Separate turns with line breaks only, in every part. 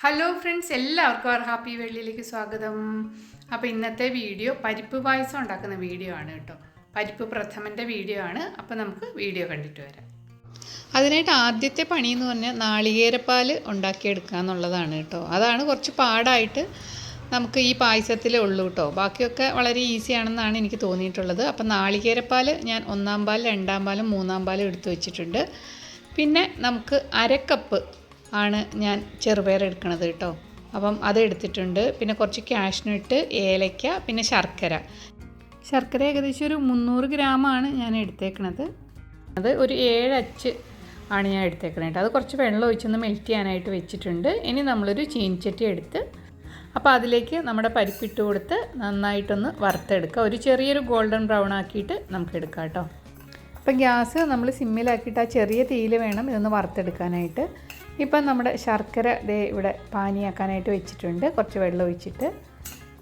Hello friends, എല്ലാവർക്കും അവർ happy വെള്ളിയിലേക്ക് സ്വാഗതം. അപ്പോൾ ഇന്നത്തെ വീഡിയോ പരിപ്പ് പായസം ഉണ്ടാക്കുന്ന വീഡിയോ ആണ് കേട്ടോ. പരിപ്പ് പ്രഥമൻ്റെ വീഡിയോ ആണ്. അപ്പോൾ നമുക്ക് വീഡിയോ കണ്ടിട്ട് വരാം. അതിനായിട്ട് ആദ്യത്തെ പണി എന്ന് പറഞ്ഞാൽ നാളികേരപ്പാൽ ഉണ്ടാക്കിയെടുക്കുക എന്നുള്ളതാണ് കേട്ടോ. അതാണ് കുറച്ച് പാടായിട്ട് നമുക്ക് ഈ പായസത്തിലേ ഉള്ളൂ കേട്ടോ. ബാക്കിയൊക്കെ വളരെ ഈസി ആണെന്നാണ് എനിക്ക് തോന്നിയിട്ടുള്ളത്. അപ്പം നാളികേരപ്പാൽ ഞാൻ 1-ാം പാൽ, 2-ാം പാലും 3-ാം പാലും എടുത്തു വെച്ചിട്ടുണ്ട്. പിന്നെ നമുക്ക് അരക്കപ്പ് ആണ് ഞാൻ ചെറുപയർ എടുക്കണത് കേട്ടോ. അപ്പം അത് എടുത്തിട്ടുണ്ട്. പിന്നെ കുറച്ച് കാഷ്നട്ട്, ഏലയ്ക്ക, പിന്നെ ശർക്കര ഏകദേശം ഒരു 300 ഗ്രാമാണ് ഞാൻ എടുത്തേക്കണത്. അത് ഒരു 7 അച്ച് ആണ് ഞാൻ എടുത്തേക്കണത് കേട്ടോ. അത് കുറച്ച് വെള്ളം ഒഴിച്ചൊന്ന് മെൽറ്റ് ചെയ്യാനായിട്ട് വെച്ചിട്ടുണ്ട്. ഇനി നമ്മളൊരു ചീനിച്ചട്ടി എടുത്ത് അപ്പോൾ അതിലേക്ക് നമ്മുടെ പരിപ്പിട്ട് കൊടുത്ത് നന്നായിട്ടൊന്ന് വറുത്തെടുക്കുക. ഒരു ചെറിയൊരു ഗോൾഡൻ ബ്രൗൺ ആക്കിയിട്ട് നമുക്ക് എടുക്കാം കേട്ടോ. അപ്പം ഗ്യാസ് നമ്മൾ സിമ്മിലാക്കിയിട്ട് ആ ചെറിയ തീയിൽ വേണം ഇതൊന്ന് വറുത്തെടുക്കാനായിട്ട്. ഇപ്പം നമ്മുടെ ശർക്കര ദേ ഇവിടെ പാനിയാക്കാനായിട്ട് വെച്ചിട്ടുണ്ട്, കുറച്ച് വെള്ളം ഒഴിച്ചിട്ട്.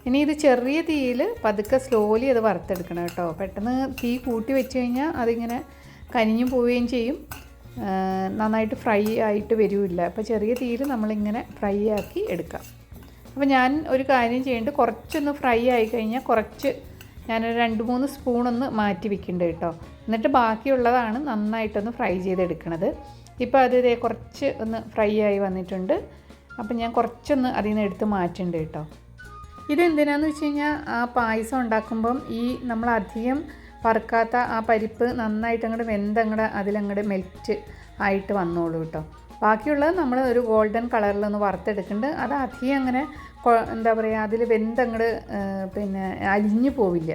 ഇനി ഇത് ചെറിയ തീയിൽ പതുക്കെ സ്ലോലി അത് വറുത്തെടുക്കണം കേട്ടോ. പെട്ടെന്ന് തീ കൂട്ടി വെച്ച് കഴിഞ്ഞാൽ അതിങ്ങനെ കരിഞ്ഞു പോവുകയും ചെയ്യും, നന്നായിട്ട് ഫ്രൈ ആയിട്ട് വരില്ല. അപ്പോൾ ചെറിയ തീയിൽ നമ്മളിങ്ങനെ ഫ്രൈ ആക്കി എടുക്കാം. അപ്പോൾ ഞാൻ ഒരു കാര്യം ചെയ്യുന്നുണ്ട്, കുറച്ചൊന്ന് ഫ്രൈ ആയി കഴിഞ്ഞാൽ കുറച്ച് ഞാനൊരു 2-3 സ്പൂണൊന്ന് മാറ്റി വെക്കുന്നുണ്ട് കേട്ടോ. എന്നിട്ട് ബാക്കിയുള്ളതാണ് നന്നായിട്ടൊന്ന് ഫ്രൈ ചെയ്തെടുക്കണത്. ഇപ്പോൾ അത് ഇതേ കുറച്ച് ഒന്ന് ഫ്രൈ ആയി വന്നിട്ടുണ്ട്. അപ്പം ഞാൻ കുറച്ചൊന്ന് അതിൽ നിന്ന് എടുത്ത് മാറ്റുന്നുണ്ട് കേട്ടോ. ഇതെന്തിനാന്ന് വെച്ച് കഴിഞ്ഞാൽ ആ പായസം ഉണ്ടാക്കുമ്പം ഈ നമ്മളധികം വറുക്കാത്ത ആ പരിപ്പ് നന്നായിട്ട് അങ്ങോട്ട് വെന്തങ്ങോട്ട് അതിലങ്ങോട്ട് മെൽറ്റ് ആയിട്ട് വന്നോളൂ കേട്ടോ. ബാക്കിയുള്ളത് നമ്മൾ ഒരു ഗോൾഡൻ കളറിലൊന്ന് വറുത്തെടുക്കുന്നുണ്ട്. അത് അധികം അങ്ങനെ എന്താ പറയുക, അതിൽ വെന്തങ്ങോട്ട് പിന്നെ അലിഞ്ഞു പോവില്ല.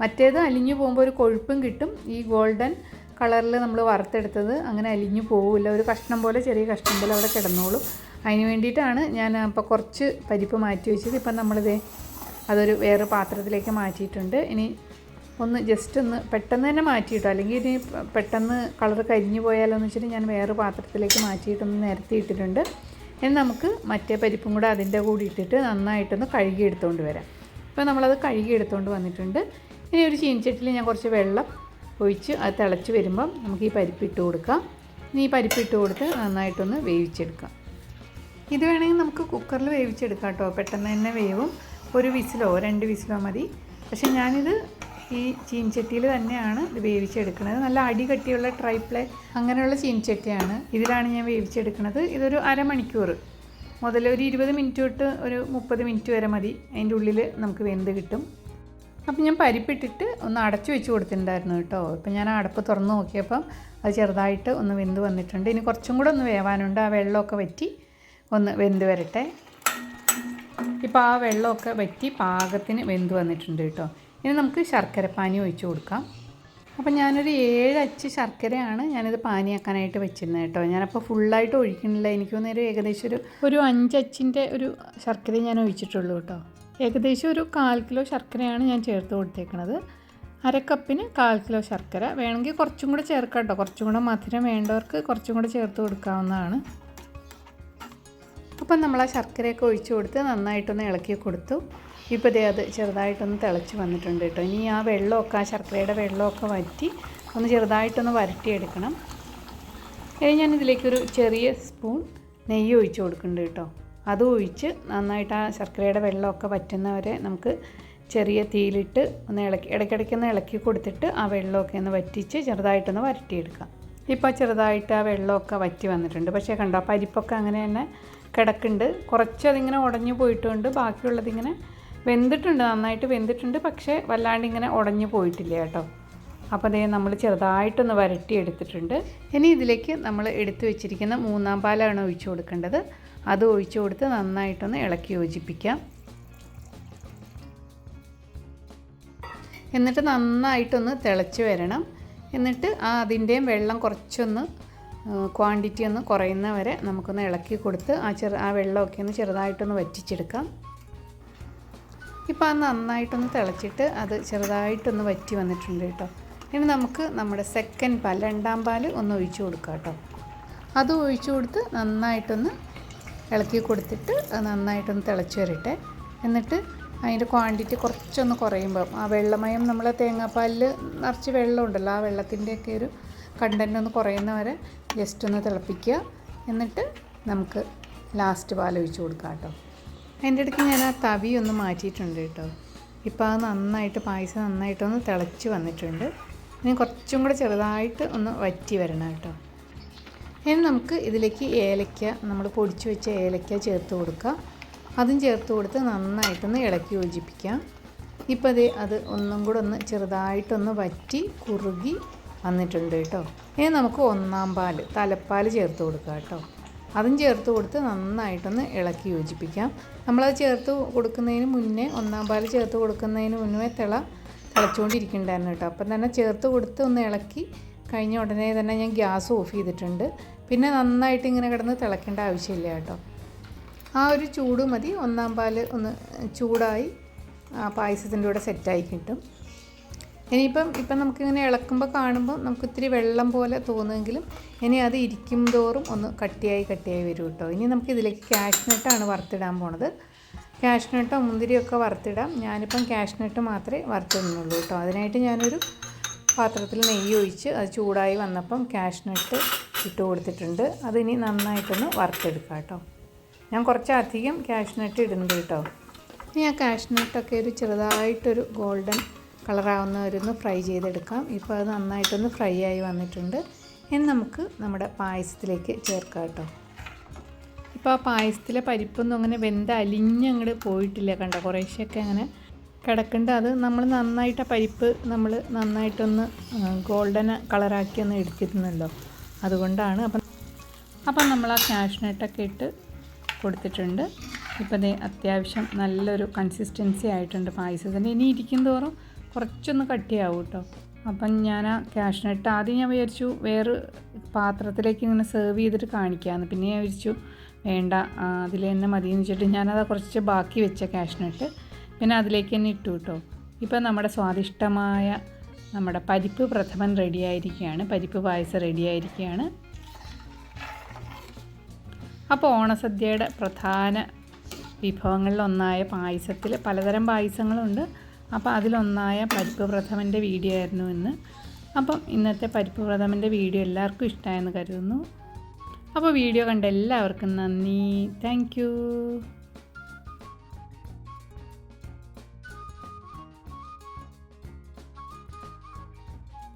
മറ്റേത് അലിഞ്ഞു പോകുമ്പോൾ ഒരു കൊഴുപ്പും കിട്ടും. ഈ ഗോൾഡൻ കളറിൽ നമ്മൾ വറുത്തെടുത്തത് അങ്ങനെ അലിഞ്ഞു പോവില്ല, ഒരു കഷ്ണം പോലെ, ചെറിയ കഷ്ണം പോലെ അവിടെ കിടന്നോളും. അതിന് വേണ്ടിയിട്ടാണ് ഞാൻ അപ്പോൾ കുറച്ച് പരിപ്പ് മാറ്റി വെച്ചത്. ഇപ്പം നമ്മളിതേ അതൊരു വേറെ പാത്രത്തിലേക്ക് മാറ്റിയിട്ടുണ്ട്. ഇനി ഒന്ന് ജസ്റ്റ് ഒന്ന് പെട്ടെന്ന് തന്നെ മാറ്റിയിട്ടോ, അല്ലെങ്കിൽ ഇനി പെട്ടെന്ന് കളർ കരിഞ്ഞു പോയാലോ എന്ന് വെച്ചിട്ട് ഞാൻ വേറെ പാത്രത്തിലേക്ക് മാറ്റിയിട്ടൊന്ന് നിരത്തിയിട്ടിട്ടുണ്ട്. ഇനി നമുക്ക് മറ്റേ പരിപ്പും കൂടെ അതിൻ്റെ കൂടി ഇട്ടിട്ട് നന്നായിട്ടൊന്ന് കഴുകി എടുത്തുകൊണ്ട് വരാം. ഇപ്പോൾ നമ്മളത് കഴുകി എടുത്തുകൊണ്ട് വന്നിട്ടുണ്ട്. ഇനി ഒരു ചീനിച്ചട്ടിയിൽ ഞാൻ കുറച്ച് വെള്ളം ഒഴിച്ച് അത് തിളച്ച് വരുമ്പം നമുക്ക് ഈ പരിപ്പിട്ട് കൊടുക്കാം. ഇനി ഈ പരിപ്പിട്ട് കൊടുത്ത് നന്നായിട്ടൊന്ന് വേവിച്ചെടുക്കാം. ഇത് വേണമെങ്കിൽ നമുക്ക് കുക്കറിൽ വേവിച്ചെടുക്കാം കേട്ടോ, പെട്ടെന്ന് തന്നെ വേവും. ഒരു വിസിലോ 2 വിസിലോ മതി. പക്ഷേ ഞാനിത് ഈ ചീനിച്ചട്ടിയിൽ തന്നെയാണ് ഇത് വേവിച്ചെടുക്കുന്നത്. നല്ല അടി കട്ടിയുള്ള ട്രൈപ്ലേ അങ്ങനെയുള്ള ചീനിച്ചട്ടിയാണ്. ഇതിലാണ് ഞാൻ വേവിച്ചെടുക്കുന്നത്. ഇതൊരു അരമണിക്കൂർ മുതൽ ഒരു 20 മിനിറ്റ് തൊട്ട് ഒരു 30 മിനിറ്റ് വരെ മതി. അതിൻ്റെ ഉള്ളിൽ നമുക്ക് വെന്ത് കിട്ടും. അപ്പം ഞാൻ പരിപ്പിട്ടിട്ട് ഒന്ന് അടച്ചു വെച്ച് കൊടുത്തിട്ടുണ്ടായിരുന്നു കേട്ടോ. ഇപ്പം ഞാൻ അടപ്പ് തുറന്ന് നോക്കിയപ്പം അത് ചെറുതായിട്ട് ഒന്ന് വെന്ത് വന്നിട്ടുണ്ട്. ഇനി കുറച്ചും കൂടെ ഒന്ന് വേവാനുണ്ട്. ആ വെള്ളമൊക്കെ വറ്റി ഒന്ന് വെന്ത് വരട്ടെ. ഇപ്പോൾ ആ വെള്ളമൊക്കെ വറ്റി പാകത്തിന് വെന്ത് വന്നിട്ടുണ്ട് കേട്ടോ. ഇനി നമുക്ക് ശർക്കരപ്പാനി ഒഴിച്ച് കൊടുക്കാം. അപ്പം ഞാനൊരു 7 അച്ച് ശർക്കരയാണ് ഞാനിത് പാനിയാക്കാനായിട്ട് വെച്ചിരുന്നത് കേട്ടോ. ഞാനപ്പോൾ ഫുള്ളായിട്ട് ഒഴിക്കണില്ല. എനിക്ക് തോന്നുന്നൊരു ഏകദേശം ഒരു 5 അച്ചിൻ്റെ ഒരു ശർക്കര ഞാൻ ഒഴിച്ചിട്ടുള്ളൂ കേട്ടോ. ഏകദേശം ഒരു 1/4 കിലോ ശർക്കരയാണ് ഞാൻ ചേർത്ത് കൊടുത്തേക്കണത്. അരക്കപ്പിന് 1/4 കിലോ ശർക്കര. വേണമെങ്കിൽ കുറച്ചും കൂടെ ചേർക്കാം കേട്ടോ. കുറച്ചും കൂടെ മധുരം വേണ്ടവർക്ക് കുറച്ചും കൂടെ ചേർത്ത് കൊടുക്കാവുന്നതാണ്. അപ്പം നമ്മൾ ആ ശർക്കരയൊക്കെ ഒഴിച്ച് കൊടുത്ത് നന്നായിട്ടൊന്ന് ഇളക്കി കൊടുത്തു. ഇപ്പോൾ ദേ അത് ചെറുതായിട്ടൊന്ന് തിളച്ച് വന്നിട്ടുണ്ട് കേട്ടോ. ഇനി ആ വെള്ളമൊക്കെ, ആ ശർക്കരയുടെ വെള്ളമൊക്കെ വറ്റി ഒന്ന് ചെറുതായിട്ടൊന്ന് വരട്ടിയെടുക്കണം. ഇനി ഞാനിതിലേക്കൊരു ചെറിയ സ്പൂൺ നെയ്യ് ഒഴിച്ച് കൊടുക്കുന്നുണ്ട് കേട്ടോ. അത് ഒഴിച്ച് നന്നായിട്ട് ആ ശർക്കരയുടെ വെള്ളമൊക്കെ വറ്റുന്നവരെ നമുക്ക് ചെറിയ തീയിലിട്ട് ഒന്ന് ഇടയ്ക്കിടയ്ക്കൊന്ന് ഇളക്കി കൊടുത്തിട്ട് ആ വെള്ളമൊക്കെ ഒന്ന് വറ്റിച്ച് ചെറുതായിട്ടൊന്ന് വരട്ടിയെടുക്കാം. ഇപ്പോൾ ചെറുതായിട്ട് ആ വെള്ളമൊക്കെ വറ്റി വന്നിട്ടുണ്ട്. പക്ഷേ കണ്ടോ, പരിപ്പൊക്കെ അങ്ങനെ തന്നെ കിടക്കുന്നുണ്ട്. കുറച്ചതിങ്ങനെ ഉടഞ്ഞു പോയിട്ടുണ്ട്. ബാക്കിയുള്ളതിങ്ങനെ വെന്തിട്ടുണ്ട്, നന്നായിട്ട് വെന്തിട്ടുണ്ട്. പക്ഷേ വല്ലാണ്ട് ഇങ്ങനെ ഉടഞ്ഞു പോയിട്ടില്ല കേട്ടോ. അപ്പോൾ അതേ നമ്മൾ ചെറുതായിട്ടൊന്ന് വരട്ടിയെടുത്തിട്ടുണ്ട്. ഇനി ഇതിലേക്ക് നമ്മൾ എടുത്തു വെച്ചിരിക്കുന്ന 3-ാം പാലാണ് ഒഴിച്ചു കൊടുക്കേണ്ടത്. അത് ഒഴിച്ചു കൊടുത്ത് നന്നായിട്ടൊന്ന് ഇളക്കി യോജിപ്പിക്കാം. എന്നിട്ട് നന്നായിട്ടൊന്ന് തിളച്ച് വരണം. എന്നിട്ട് അതിൻ്റെയും വെള്ളം കുറച്ചൊന്ന് ക്വാണ്ടിറ്റി ഒന്ന് കുറയുന്ന വരെ നമുക്കൊന്ന് ഇളക്കി കൊടുത്ത് ആ വെള്ളമൊക്കെ ഒന്ന് ചെറുതായിട്ടൊന്ന് വറ്റിച്ചെടുക്കാം. ഇപ്പോൾ അത് നന്നായിട്ടൊന്ന് തിളച്ചിട്ട് അത് ചെറുതായിട്ടൊന്ന് വറ്റി വന്നിട്ടുണ്ട് കേട്ടോ. ഇനി നമുക്ക് നമ്മുടെ സെക്കൻഡ് പാൽ, 2-ാം പാൽ ഒന്ന് ഒഴിച്ചു കൊടുക്കാം കേട്ടോ. അത് ഒഴിച്ചു കൊടുത്ത് നന്നായിട്ടൊന്ന് ഇളക്കി കൊടുത്തിട്ട് അത് നന്നായിട്ടൊന്ന് തിളച്ച് വരട്ടെ. എന്നിട്ട് അതിൻ്റെ ക്വാണ്ടിറ്റി കുറച്ചൊന്ന് കുറയുമ്പം ആ വെള്ളമയം നമ്മൾ തേങ്ങാപ്പാലിൽ നിറച്ച് വെള്ളമുണ്ടല്ലോ, ആ വെള്ളത്തിൻ്റെയൊക്കെ ഒരു കണ്ടൻറ്റ് ഒന്ന് കുറയുന്ന വരെ ജസ്റ്റ് ഒന്ന് തിളപ്പിക്കുക. എന്നിട്ട് നമുക്ക് ലാസ്റ്റ് പാൽ ഒഴിച്ച് കൊടുക്കാം കേട്ടോ. അതിൻ്റെ ഇടയ്ക്ക് ഞാൻ ആ തവി ഒന്ന് മാറ്റിയിട്ടുണ്ട് കേട്ടോ. ഇപ്പോൾ അത് നന്നായിട്ട് പായസം നന്നായിട്ടൊന്ന് തിളച്ച് വന്നിട്ടുണ്ട്. ഇനി കുറച്ചും കൂടെ ചെറുതായിട്ട് ഒന്ന് വറ്റി വരണം കേട്ടോ. ഇനി നമുക്ക് ഇതിലേക്ക് ഏലക്ക, നമ്മൾ പൊടിച്ച് വെച്ച ഏലക്ക ചേർത്ത് കൊടുക്കാം. അതും ചേർത്ത് കൊടുത്ത് നന്നായിട്ടൊന്ന് ഇളക്കി യോജിപ്പിക്കാം. ഇപ്പോൾ അത് ഒന്നും കൂടെ ഒന്ന് ചെറുതായിട്ടൊന്ന് വറ്റി കുറുകി വന്നിട്ടുണ്ട് കേട്ടോ. ഇനി നമുക്ക് ഒന്നാം പാൽ, തലപ്പാൽ ചേർത്ത് കൊടുക്കാം കേട്ടോ. അതും ചേർത്ത് കൊടുത്ത് നന്നായിട്ടൊന്ന് ഇളക്കി യോജിപ്പിക്കാം. നമ്മളത് ചേർത്ത് കൊടുക്കുന്നതിന് മുന്നേ, ഒന്നാം പാൽ ചേർത്ത് കൊടുക്കുന്നതിന് മുന്നേ തിളച്ചുകൊണ്ടിരിക്കുന്നുണ്ടായിരുന്നു കേട്ടോ. അപ്പം തന്നെ ചേർത്ത് കൊടുത്ത് ഒന്ന് ഇളക്കി കഴിഞ്ഞ ഉടനെ തന്നെ ഞാൻ ഗ്യാസ് ഓഫ് ചെയ്തിട്ടുണ്ട്. പിന്നെ നന്നായിട്ട് ഇങ്ങനെ കിടന്ന് തിളയ്ക്കേണ്ട ആവശ്യമില്ല കേട്ടോ. ആ ഒരു ചൂട് മതി. ഒന്നാം പാൽ ഒന്ന് ചൂടായി പായസത്തിൻ്റെ കൂടെ സെറ്റായി കിട്ടും. ഇപ്പം നമുക്കിങ്ങനെ ഇളക്കുമ്പോൾ കാണുമ്പോൾ നമുക്ക് ഇത്തിരി വെള്ളം പോലെ തോന്നുമെങ്കിലും ഇനി അത് ഇരിക്കും തോറും ഒന്ന് കട്ടിയായി വരും കേട്ടോ. ഇനി നമുക്കിതിലേക്ക് കാഷ്നട്ടാണ് വറുത്തിടാൻ പോണത്. കാഷ്നട്ടോ മുന്തിരിയൊക്കെ വറുത്തിടാം. ഞാനിപ്പം കാഷ്നട്ട് മാത്രമേ വറുത്തിടുന്നുള്ളൂ കേട്ടോ. അതിനായിട്ട് ഞാനൊരു പാത്രത്തിൽ നെയ്യ് ഒഴിച്ച് അത് ചൂടായി വന്നപ്പം കാഷ്നട്ട് ഇട്ട് കൊടുത്തിട്ടുണ്ട്. അതിനി നന്നായിട്ടൊന്ന് വറുത്തെടുക്കാം കേട്ടോ. ഞാൻ കുറച്ചധികം കാഷ്നട്ട് ഇടുന്നുണ്ട് കേട്ടോ. ഇനി ആ കാഷ്നട്ടൊക്കെ ഒരു ചെറുതായിട്ടൊരു ഗോൾഡൻ കളറാവുന്നവരൊന്ന് ഫ്രൈ ചെയ്തെടുക്കാം. ഇപ്പോൾ അത് നന്നായിട്ടൊന്ന് ഫ്രൈ ആയി വന്നിട്ടുണ്ട്. ഇനി നമുക്ക് നമ്മുടെ പായസത്തിലേക്ക് ചേർക്കാം കേട്ടോ. ഇപ്പോൾ ആ പായസത്തിലെ പരിപ്പൊന്നും അങ്ങനെ അലിഞ്ഞങ്ങോട്ട് പോയിട്ടില്ല കണ്ടോ. കുറേശ്ശൊക്കെ അങ്ങനെ കിടക്കേണ്ട. അത് നമ്മൾ നന്നായിട്ട് ആ പരിപ്പ് നമ്മൾ നന്നായിട്ടൊന്ന് ഗോൾഡൻ കളറാക്കി ഒന്ന് എടുത്തിരുന്നല്ലോ, അതുകൊണ്ടാണ്. അപ്പം നമ്മൾ ആ കാഷ്നട്ടൊക്കെ ഇട്ട് കൊടുത്തിട്ടുണ്ട്. ഇപ്പോൾ അത്യാവശ്യം നല്ലൊരു കൺസിസ്റ്റൻസി ആയിട്ടുണ്ട് പായസത്തിൻ്റെ. ഇനി ഇരിക്കും തോറും കുറച്ചൊന്ന് കട്ടിയാവും കേട്ടോ. അപ്പം ഞാൻ ആ കാഷ്നട്ട് ആദ്യം ഞാൻ വിചാരിച്ചു വേറെ പാത്രത്തിലേക്ക് ഇങ്ങനെ സെർവ് ചെയ്തിട്ട് കാണിക്കാമെന്ന്. പിന്നെ ഞാൻ വിചാരിച്ചു വേണ്ട, അതിൽ തന്നെ മതിയെന്ന് വെച്ചിട്ട് ഞാനത് കുറച്ച് ബാക്കി വെച്ച കാഷ്നട്ട് പിന്നെ അതിലേക്ക് തന്നെ ഇട്ടു കേട്ടോ. ഇപ്പം നമ്മുടെ സ്വാദിഷ്ടമായ നമ്മുടെ പരിപ്പ് പ്രഥമൻ റെഡിയായിരിക്കുകയാണ്. പരിപ്പ് പായസം റെഡിയായിരിക്കുകയാണ്. അപ്പോൾ ഓണസദ്യയുടെ പ്രധാന വിഭവങ്ങളിലൊന്നായ പായസത്തിൽ പലതരം പായസങ്ങളുണ്ട്. അപ്പോൾ അതിലൊന്നായ പരിപ്പ് പ്രഥമൻ്റെ വീഡിയോ ആയിരുന്നു ഇന്ന്. അപ്പം ഇന്നത്തെ പരിപ്പ് പ്രഥമൻ്റെ വീഡിയോ എല്ലാവർക്കും ഇഷ്ടമായെന്ന് കരുതുന്നു. അപ്പോൾ വീഡിയോ കണ്ട എല്ലാവർക്കും നന്ദി. Thank you.